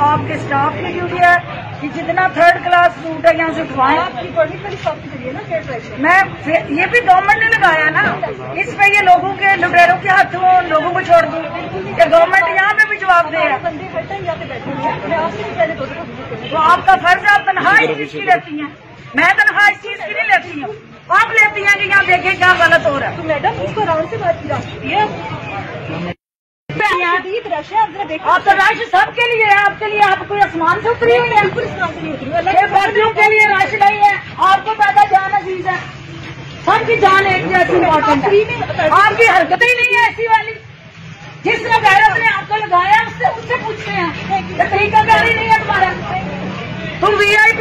आपके स्टाफ की ड्यूटी है कि जितना थर्ड क्लास सूट है यहाँ से उठवाएं। आपकी परमिट वाली शॉप की चलिए ना फेयर ट्रैक्शन। मैं ये भी गवर्नमेंट ने लगाया ना, इस पे ये लोगों के लुटेरों के हाथों लोगों को छोड़ दूं कि गवर्नमेंट यहाँ पे भी जवाब दे। बंदे हर टाइम यहाँ पे बैठे हुए हैं, मैं आपसे भी पहले तो आपका फर्ज है, आप तनख्वाह इस चीज की लेती हैं, मैं तनख्वाह इस चीज की नहीं लेती हूँ। आप लेती हैं कि यहाँ देखें क्या गलत हो रहा है। तो मैडम इसको आराम से बात की जा सकती है। रश है, जरा देखो। आप तो रश सबके लिए है, आपके लिए आप कोई आसमान से उतरी हुई है? बिल्कुल आसमान से नहीं उतरी हुई, फर्जियों के लिए रश नहीं है। आपको पैदा जान अजीज है, सबकी जान एक जैसी इम्पोर्टेंट है। आपकी हरकतें ही नहीं है ऐसी वाली। जिसने गैरत ने आपको लगाया उससे पूछते हैं, तरीकाकारी नहीं है तुम्हारा। तुम VIP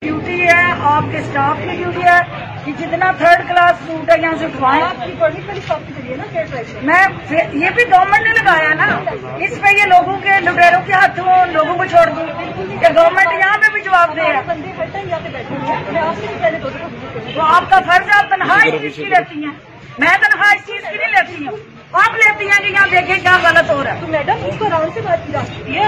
ड्यूटी है, आपके स्टाफ की ड्यूटी है कि जितना थर्ड क्लास सूट है यहाँ से उठवाएं। आपकी परमिट वाली शॉप की चलिए ना फेयर ट्रैक्शन। मैं ये भी गवर्नमेंट ने लगाया ना, इस पे ये लोगों के लुटेरों के हाथों लोगों को छोड़ दूं कि गवर्नमेंट यहाँ पे भी जवाब दे। बंदे हर टाइम यहाँ पे बैठे हुए हैं, मैं आपसे भी पहले तो आपका फर्ज है, आप तनख्वाह इस चीज की लेती हैं, मैं तनख्वाह इस चीज की नहीं लेती हूँ। आप लेती हैं कि यहाँ देखें क्या गलत हो रहा है। तो मैडम इसको आराम से बात की जा सकती है।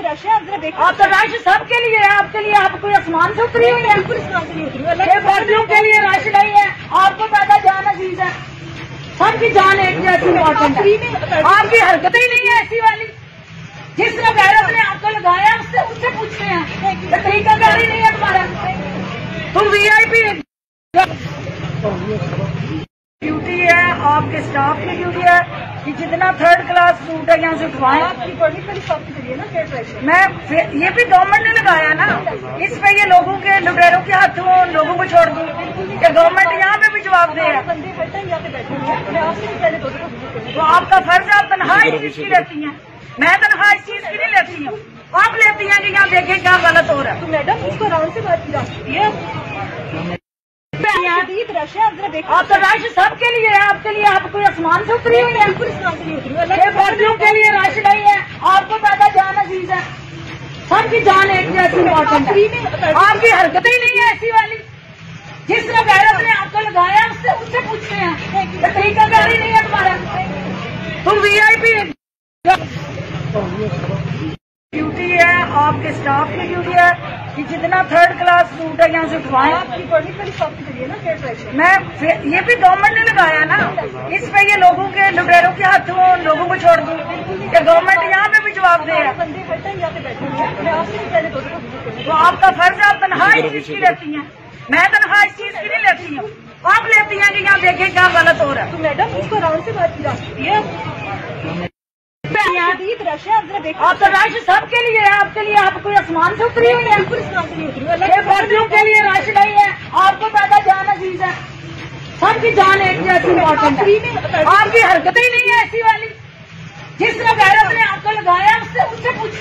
रश है, जरा देखो। आप तो रश सबके लिए है, आपके लिए आप कोई आसमान से उतरी हुई है? बिल्कुल आसमान से नहीं उतरी हुई, फर्जियों के लिए रश नहीं है। आपको पैदा जान अजीज है, सबकी जान एक जैसी इम्पोर्टेंट है। आपकी हरकतें ही नहीं है ऐसी वाली। जिसने गैरत ने आपको लगाया उससे पूछते हैं, तरीकाकारी नहीं है तुम्हारा। तुम VIP ड्यूटी है, आपके स्टाफ की ड्यूटी है कि जितना थर्ड क्लास सूट है यहाँ से उठवाएं। आपकी परमिट वाली शॉप की चलिए ना फेयर ट्रैक्शन। मैं ये भी गवर्नमेंट ने लगाया ना, इस पे ये लोगों के लुटेरों के हाथों लोगों को छोड़ दूं कि गवर्नमेंट यहाँ पे भी जवाब दे। बंदे हर टाइम यहाँ पे बैठे हुए हैं, मैं आपसे भी पहले तो आपका फर्ज है, आप तनख्वाह इस चीज की लेती हैं, मैं तनख्वाह इस चीज की नहीं लेती हूँ। आप लेती हैं कि यहाँ देखें क्या गलत हो रहा है। तो मैडम इसको आराम से बात की जा सकती है। रश है, जरा देखो। आप तो रश सबके लिए है, आपके लिए आप कोई आसमान से उतरी हुई है? बिल्कुल आसमान से नहीं उतरी हुई, फर्जियों के लिए रश नहीं है। आपको पैदा जान अजीज है, सबकी जान एक जैसी इम्पोर्टेंट है। आपकी हरकतें ही नहीं है ऐसी वाली। जिसने गैरत ने आपको लगाया उससे पूछते हैं, तरीकाकारी नहीं है तुम्हारा। तुम VIP ड्यूटी है, आपके स्टाफ की ड्यूटी है कि जितना थर्ड क्लास सूट है यहाँ से उठवाएं। आपकी परमिट वाली शॉप की चलिए ना फेयर ट्रैक्शन। मैं ये भी गवर्नमेंट ने लगाया ना, इस पे ये लोगों के लुटेरों के हाथों लोगों को छोड़ दूं कि गवर्नमेंट यहाँ पे भी जवाब दे। बंदे हर टाइम यहाँ पे बैठे हुए हैं, मैं आपसे भी पहले तो आपका फर्ज है, आप तनख्वाह इस चीज की लेती हैं, मैं तनख्वाह इस चीज की नहीं लेती हूँ। आप लेती हैं कि यहाँ देखें क्या गलत हो रहा है। तो मैडम इसको आराम से बात की जा सकती है। रश है, जरा देखो। आप तो रश सबके लिए है, आपके लिए आप कोई आसमान से उतरी हुई है? बिल्कुल आसमान से नहीं उतरी हुई, फर्जियों के लिए रश नहीं है। आपको पैदा जान अजीज है, सबकी जान एक जैसी इम्पोर्टेंट है। आपकी हरकतें ही नहीं है ऐसी वाली। जिसने गैरत ने आपको लगाया उससे पूछते